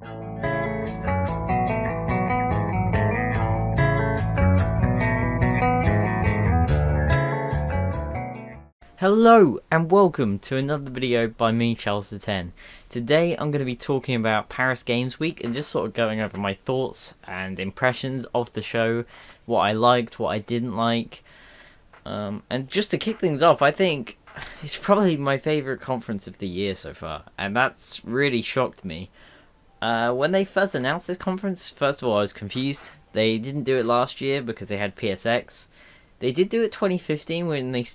Hello and welcome to another video by me, Charles the 10. Today I'm going to be talking about Paris Games Week and just sort of going over my thoughts and impressions of the show, what I liked, what I didn't like. And just to kick things off, I think it's probably my favourite conference of the year so far, and that's really shocked me. When they first announced this conference, first of all I was confused. They didn't do it last year because they had PSX. They did do it 2015 when they'd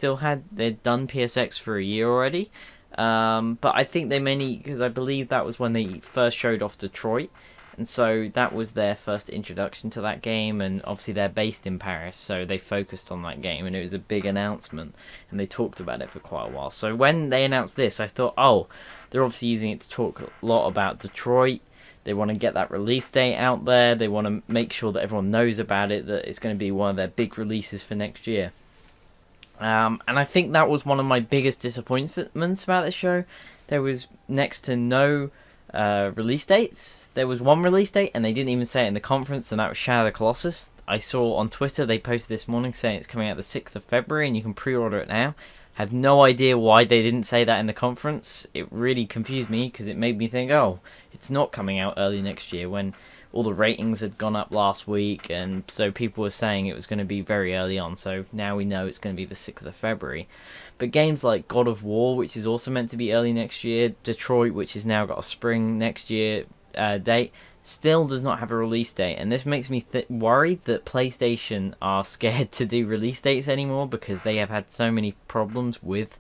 done PSX for a year already. But I think they mainly, because I believe that was when they first showed off Detroit. And so that was their first introduction to that game. And obviously they're based in Paris, so they focused on that game. And it was a big announcement. And they talked about it for quite a while. So when they announced this, I thought, oh, they're obviously using it to talk a lot about Detroit. They want to get that release date out there. They want to make sure that everyone knows about it, that it's going to be one of their big releases for next year. And I think that was one of my biggest disappointments about this show. There was next to no release dates. There was one release date, and they didn't even say it in the conference, and that was Shadow of the Colossus. I saw on Twitter they posted this morning saying it's coming out the 6th of February, and you can pre-order it now. Have no idea why they didn't say that in the conference. It really confused me because it made me think, oh, it's not coming out early next year when all the ratings had gone up last week, and so people were saying it was going to be very early on. So now we know it's going to be the 6th of February. But games like God of War, which is also meant to be early next year, Detroit, which has now got a spring next year date, still does not have a release date, and this makes me worried that PlayStation are scared to do release dates anymore because they have had so many problems with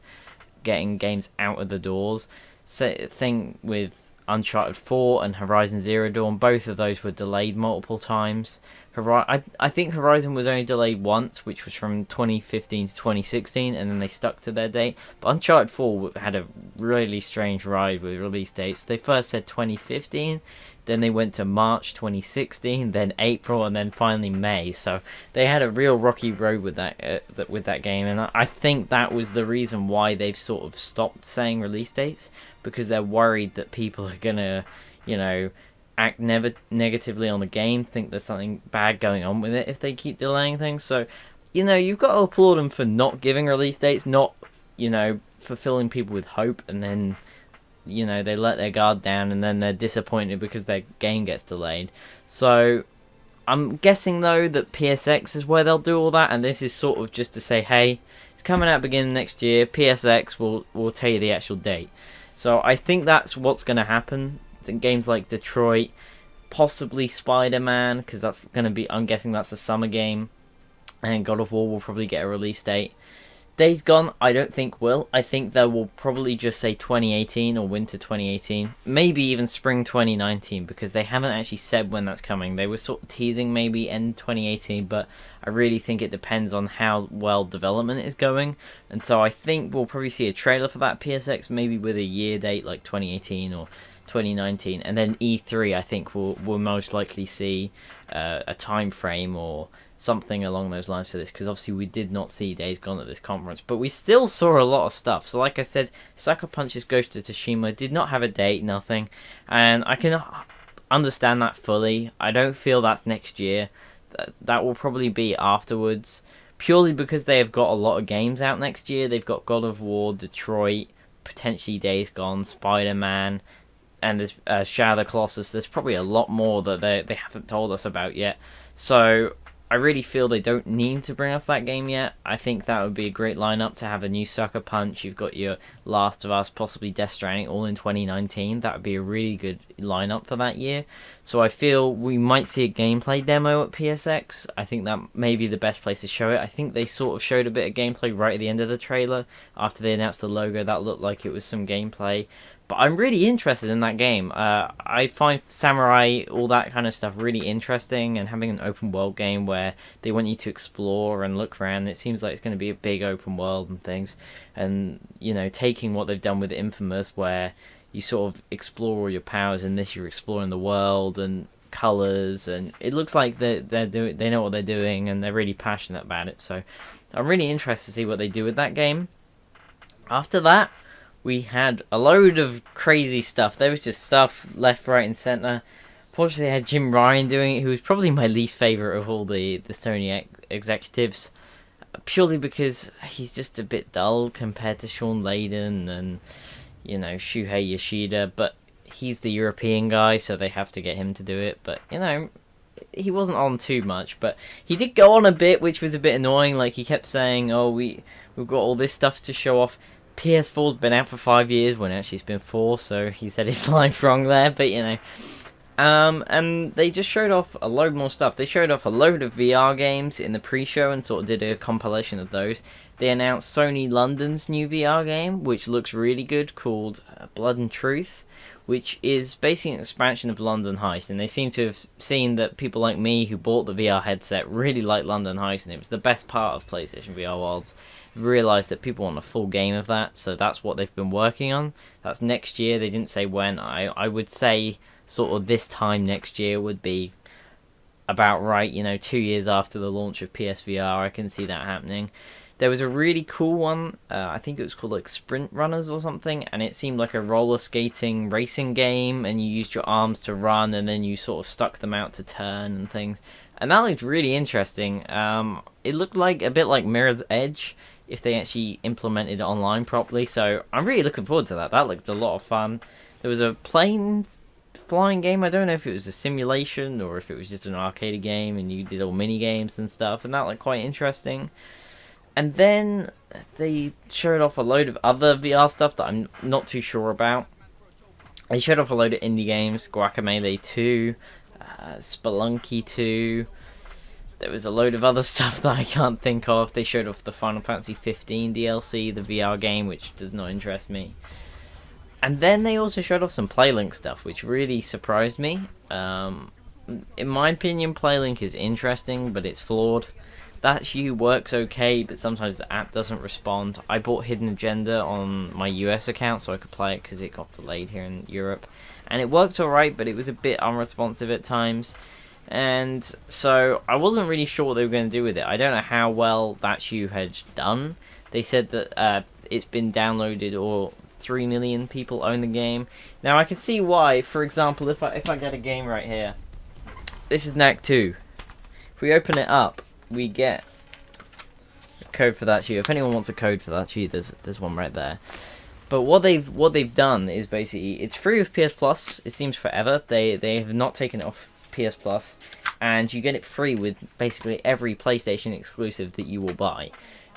getting games out of the doors. Thing with Uncharted 4 and Horizon Zero Dawn, both of those were delayed multiple times. I think Horizon was only delayed once, which was from 2015 to 2016, and then they stuck to their date. But Uncharted 4 had a really strange ride with release dates. They first said 2015, then they went to March 2016, then April, and then finally May. So they had a real rocky road with that game, and I think that was the reason why they've sort of stopped saying release dates, because they're worried that people are gonna, act negatively on the game, think there's something bad going on with it if they keep delaying things. So, you've got to applaud them for not giving release dates, not, fulfilling people with hope, and then, they let their guard down, and then they're disappointed because their game gets delayed. So, I'm guessing, though, that PSX is where they'll do all that, and this is sort of just to say, hey, it's coming out beginning next year, PSX will tell you the actual date. So, I think that's what's going to happen. Games like Detroit, possibly Spider-Man, because that's going to be, I'm guessing that's a summer game, and God of War will probably get a release date. Days Gone, I don't think will. I think they will probably just say 2018 or winter 2018, maybe even spring 2019, because they haven't actually said when that's coming. They were sort of teasing maybe end 2018, but I really think it depends on how well development is going, and so I think we'll probably see a trailer for that PSX, maybe with a year date like 2018 or 2019, and then E3 I think we'll most likely see a time frame or something along those lines for this, because obviously we did not see Days Gone at this conference, but we still saw a lot of stuff. So like I said, Sucker Punch's Ghost of Tsushima did not have a date, nothing, and I can understand that fully. I don't feel that's next year. That will probably be afterwards, purely because they have got a lot of games out next year. They've got God of War, Detroit, potentially Days Gone, Spider-Man, and there's Shadow of the Colossus. There's probably a lot more that they haven't told us about yet. So I really feel they don't need to bring us that game yet. I think that would be a great lineup to have a new Sucker Punch. You've got your Last of Us, possibly Death Stranding, all in 2019. That would be a really good lineup for that year. So I feel we might see a gameplay demo at PSX. I think that may be the best place to show it. I think they sort of showed a bit of gameplay right at the end of the trailer. After they announced the logo, that looked like it was some gameplay. But I'm really interested in that game. I find Samurai, all that kind of stuff, really interesting, and having an open world game where they want you to explore and look around. It seems like it's going to be a big open world and things. And, taking what they've done with Infamous, where you sort of explore all your powers, and this you're exploring the world and colours, and it looks like they know what they're doing, and they're really passionate about it. So I'm really interested to see what they do with that game. After that, we had a load of crazy stuff. There was just stuff left, right, and centre. Fortunately, I had Jim Ryan doing it, who was probably my least favourite of all the Sony executives, purely because he's just a bit dull compared to Sean Layden and, Shuhei Yoshida, but he's the European guy, so they have to get him to do it. But, he wasn't on too much, but he did go on a bit, which was a bit annoying. Like, he kept saying, oh, we've got all this stuff to show off. PS4's been out for 5 years, when actually it's been 4, so he said his life wrong there, but, and they just showed off a load more stuff. They showed off a load of VR games in the pre-show and sort of did a compilation of those. They announced Sony London's new VR game, which looks really good, called Blood and Truth, which is basically an expansion of London Heist. And they seem to have seen that people like me who bought the VR headset really like London Heist, and it was the best part of PlayStation VR Worlds. Realised that people want a full game of that, so that's what they've been working on. That's next year. They didn't say when. I would say sort of this time next year would be about right, 2 years after the launch of PSVR. I can see that happening. There was a really cool one, I think it was called like Sprint Runners or something, and it seemed like a roller skating racing game, and you used your arms to run, and then you sort of stuck them out to turn and things. And that looked really interesting. It looked like a bit like Mirror's Edge, if they actually implemented it online properly, so I'm really looking forward to that. That looked a lot of fun. There was a plane flying game. I don't know if it was a simulation or if it was just an arcade game and you did all mini games and stuff, and that looked quite interesting. And then they showed off a load of other VR stuff that I'm not too sure about. They showed off a load of indie games, Guacamelee 2, Spelunky 2. There was a load of other stuff that I can't think of. They showed off the Final Fantasy 15 DLC, the VR game, which does not interest me. And then they also showed off some Playlink stuff, which really surprised me. In my opinion, Playlink is interesting, but it's flawed. That Hue works okay, but sometimes the app doesn't respond. I bought Hidden Agenda on my US account so I could play it because it got delayed here in Europe. And it worked alright, but it was a bit unresponsive at times. And so I wasn't really sure what they were going to do with it. I don't know how well that Hue had done. They said that it's been downloaded, or 3 million people own the game. Now I can see why. For example, if I get a game right here, this is Knack 2. If we open it up, we get a code for that Hue. If anyone wants a code for that Hue, there's one right there. But what they've done is basically it's free with PS Plus. It seems forever. They have not taken it off PS Plus, and you get it free with basically every PlayStation exclusive that you will buy.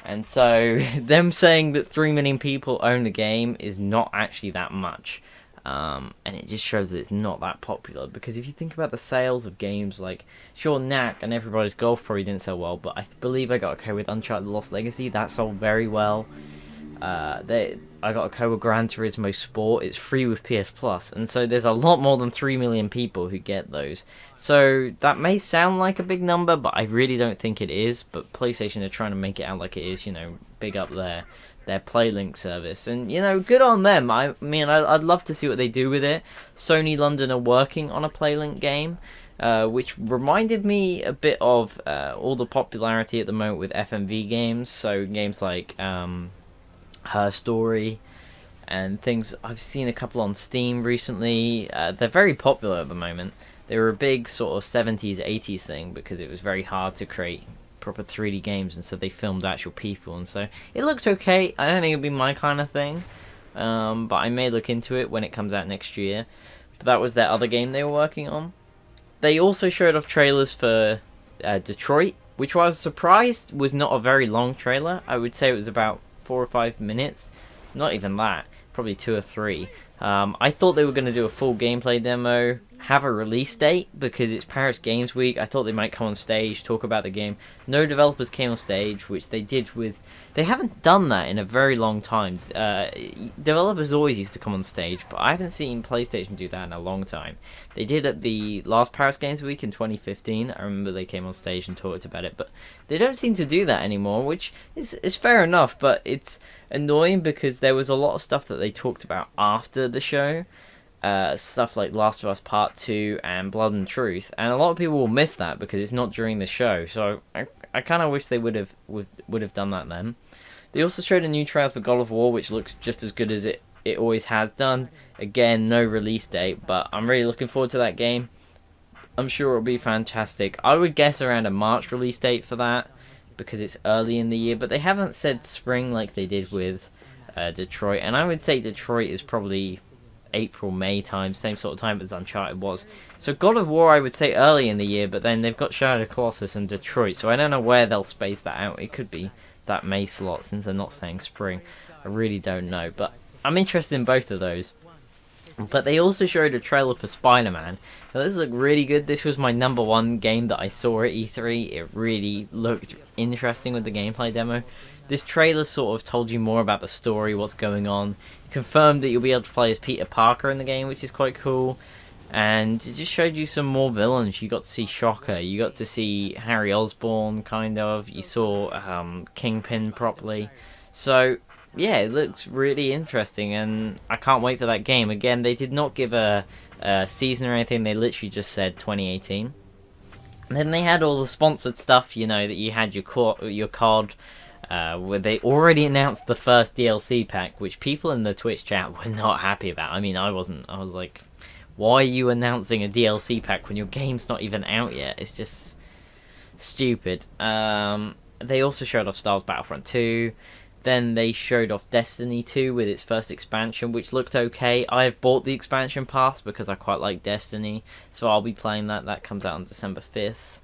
And so them saying that 3 million people own the game is not actually that much. And it just shows that it's not that popular, because if you think about the sales of games like, sure, Knack and Everybody's Golf probably didn't sell well, but I believe I got a code with Uncharted Lost Legacy, that sold very well. I got a code with Gran Turismo Sport, it's free with PS Plus, and so there's a lot more than 3 million people who get those. So that may sound like a big number, but I really don't think it is. But PlayStation are trying to make it out like it is, big up their Playlink service, and good on them. I mean, I'd love to see what they do with it. Sony London are working on a Playlink game, which reminded me a bit of all the popularity at the moment with FMV games. So games like Her Story and things. I've seen a couple on Steam recently. They're very popular at the moment. They were a big sort of 70s, 80s thing because it was very hard to create proper 3D games, and so they filmed actual people, and so it looked okay. I don't think it'd be my kind of thing, but I may look into it when it comes out next year. But that was their other game they were working on. They also showed off trailers for Detroit, which I was surprised was not a very long trailer. I would say it was about 4 or 5 minutes, not even that, probably 2 or 3. I thought they were going to do a full gameplay demo, have a release date, because it's Paris Games Week. I thought they might come on stage, talk about the game. No developers came on stage, which they did with... They haven't done that in a very long time. Developers always used to come on stage, but I haven't seen PlayStation do that in a long time. They did at the last Paris Games Week in 2015. I remember they came on stage and talked about it, but they don't seem to do that anymore, which is fair enough, but it's annoying because there was a lot of stuff that they talked about after the show. Stuff like Last of Us Part 2 and Blood and Truth, and a lot of people will miss that because it's not during the show, so I kind of wish they would have done that then. They also showed a new trailer for God of War, which looks just as good as it it always has done. Again, no release date, but I'm really looking forward to that game. I'm sure it'll be fantastic. I would guess around a March release date for that, because it's early in the year, but they haven't said spring like they did with Detroit, and I would say Detroit is probably April, May time, same sort of time as Uncharted was. So God of War, I would say early in the year, but then they've got Shadow of the Colossus and Detroit, so I don't know where they'll space that out. It could be that May slot, since they're not saying spring. I really don't know, but I'm interested in both of those. But they also showed a trailer for Spider-Man. So this looked really good. This was my #1 game that I saw at E3. It really looked interesting with the gameplay demo. This trailer sort of told you more about the story, what's going on. It confirmed that you'll be able to play as Peter Parker in the game, which is quite cool. And it just showed you some more villains. You got to see Shocker. You got to see Harry Osborn, kind of. You saw Kingpin properly. So yeah, it looks really interesting, and I can't wait for that game. Again, they did not give a season or anything. They literally just said 2018. And then they had all the sponsored stuff, you know, that you had your COD, where they already announced the first DLC pack, which people in the Twitch chat were not happy about. I mean, I wasn't. I was like, why are you announcing a DLC pack when your game's not even out yet? It's just stupid. They also showed off Star Wars Battlefront 2. Then they showed off Destiny 2 with its first expansion, which looked okay. I have bought the expansion pass because I quite like Destiny, so I'll be playing that. That comes out on December 5th.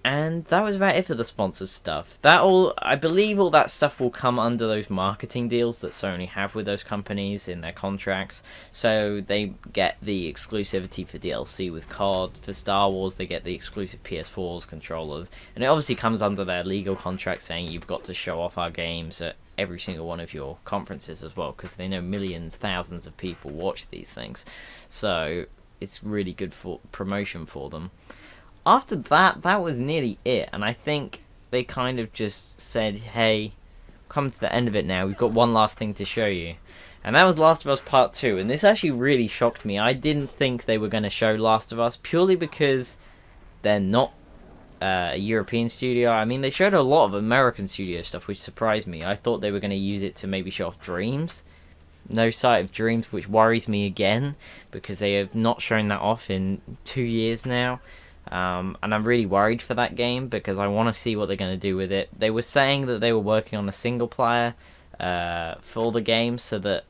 And that was about it for the sponsored stuff. I believe all that stuff will come under those marketing deals that Sony have with those companies in their contracts. So they get the exclusivity for DLC with COD. For Star Wars, they get the exclusive PS4s, controllers. And it obviously comes under their legal contract saying you've got to show off our games at every single one of your conferences as well, because they know millions, thousands of people watch these things. So it's really good for promotion for them. After that, that was nearly it, and I think they kind of just said, hey, come to the end of it now, we've got one last thing to show you. And that was Last of Us Part 2, and this actually really shocked me. I didn't think they were going to show Last of Us, purely because they're not a European studio. I mean, they showed a lot of American studio stuff, which surprised me. I thought they were going to use it to maybe show off Dreams. No sight of Dreams, which worries me again, because they have not shown that off in 2 years now. And I'm really worried for that game because I want to see what they're going to do with it. They were saying that they were working on a single player for the game, so that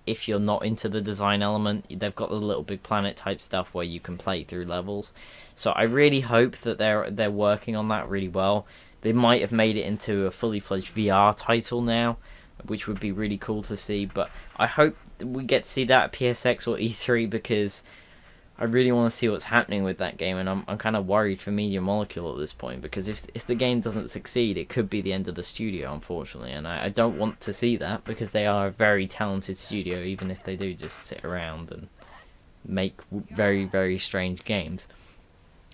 if you're not into the design element, they've got the Little Big Planet type stuff where you can play through levels. So I really hope that they're working on that really well. They might have made it into a fully fledged VR title now, which would be really cool to see. But I hope we get to see that at PSX or E3, because I really want to see what's happening with that game, and I'm kind of worried for Media Molecule at this point, because if the game doesn't succeed, it could be the end of the studio, unfortunately, and I don't want to see that, because they are a very talented studio, even if they do just sit around and make very, very strange games.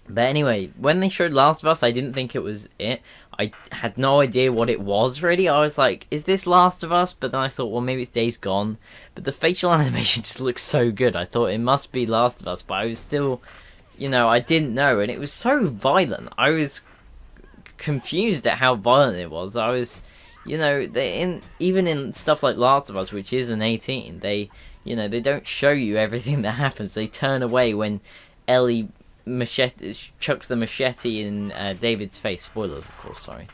But anyway, when they showed Last of Us, I didn't think it was it. I had no idea what it was, really. I was like, is this Last of Us? But then I thought, well, maybe it's Days Gone. But the facial animation just looks so good. I thought it must be Last of Us, but I was still, I didn't know. And it was so violent. I was confused at how violent it was. I was, even in stuff like Last of Us, which is an 18, they don't show you everything that happens. They turn away when Ellie chucks the machete in David's face, spoilers of course, sorry,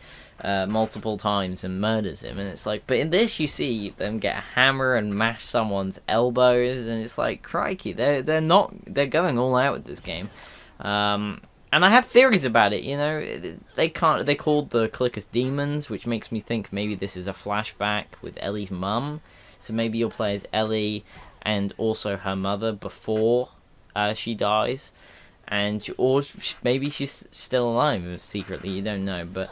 multiple times and murders him, and it's like, but in this you see them get a hammer and mash someone's elbows, and it's like, crikey, they're going all out with this game. And I have theories about it. They called the clickers demons, which makes me think maybe this is a flashback with Ellie's mum, so maybe you'll play as Ellie and also her mother before she dies. Or maybe she's still alive secretly, you don't know, but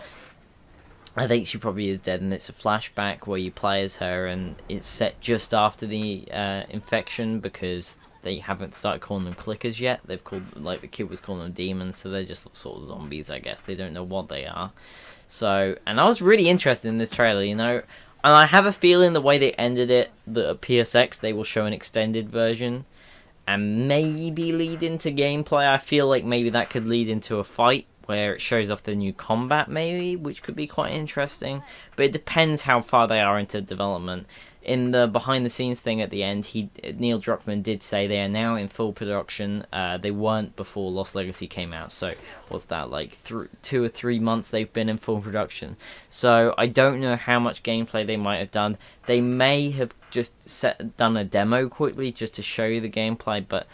I think she probably is dead, and it's a flashback where you play as her, and it's set just after the infection, because they haven't started calling them clickers yet. They've called, like, the kid was calling them demons, so they're just sort of zombies, I guess. They don't know what they are. So, and I was really interested in this trailer, and I have a feeling the way they ended it, that at PSX they will show an extended version and maybe lead into gameplay. I feel like maybe that could lead into a fight where it shows off the new combat, maybe, which could be quite interesting. But it depends how far they are into development. in the behind the scenes thing at the end, Neil Druckmann did say they are now in full production. They weren't before Lost Legacy came out, so what's that, like 2 or 3 months they've been in full production. So I don't know how much gameplay they might have done. They may have just done a demo quickly just to show you the gameplay, but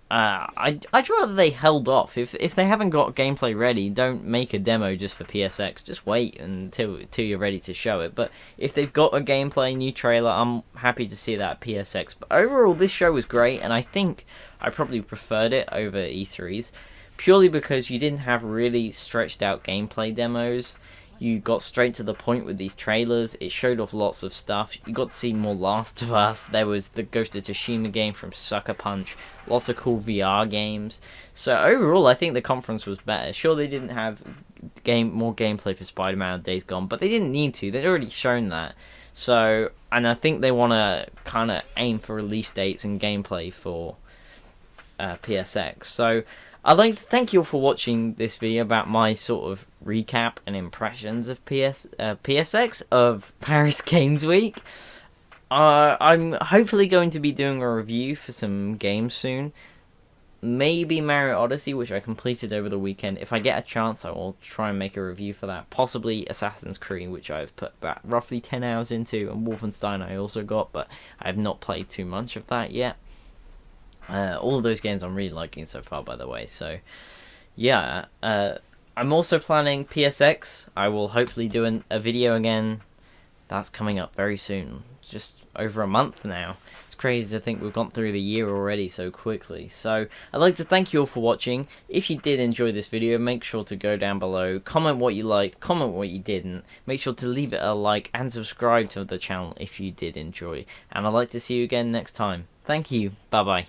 I'd rather they held off. If they haven't got gameplay ready, don't make a demo just for PSX. Just wait until you're ready to show it. But if they've got a gameplay new trailer, I'm happy to see that at PSX. But overall, this show was great, and I think I probably preferred it over E3's, purely because you didn't have really stretched out gameplay demos. You got straight to the point with these trailers. It showed off lots of stuff. You got to see more Last of Us. There was the Ghost of Tsushima game from Sucker Punch. Lots of cool VR games. So overall, I think the conference was better. Sure, they didn't have more gameplay for Spider-Man and Days Gone, but they didn't need to. They'd already shown that. So, and I think they want to kind of aim for release dates and gameplay for PSX. So I'd like to thank you all for watching this video about my sort of recap and impressions of PSX of Paris Games Week. I'm hopefully going to be doing a review for some games soon. Maybe Mario Odyssey, which I completed over the weekend. If I get a chance, I will try and make a review for that. Possibly Assassin's Creed, which I've put about roughly 10 hours into, and Wolfenstein I also got, but I have not played too much of that yet. All of those games I'm really liking so far, by the way. So, yeah. I'm also planning PSX. I will hopefully do a video again. That's coming up very soon. Just over a month now. It's crazy to think we've gone through the year already so quickly. So, I'd like to thank you all for watching. If you did enjoy this video, make sure to go down below. Comment what you liked. Comment what you didn't. Make sure to leave it a like and subscribe to the channel if you did enjoy. And I'd like to see you again next time. Thank you. Bye-bye.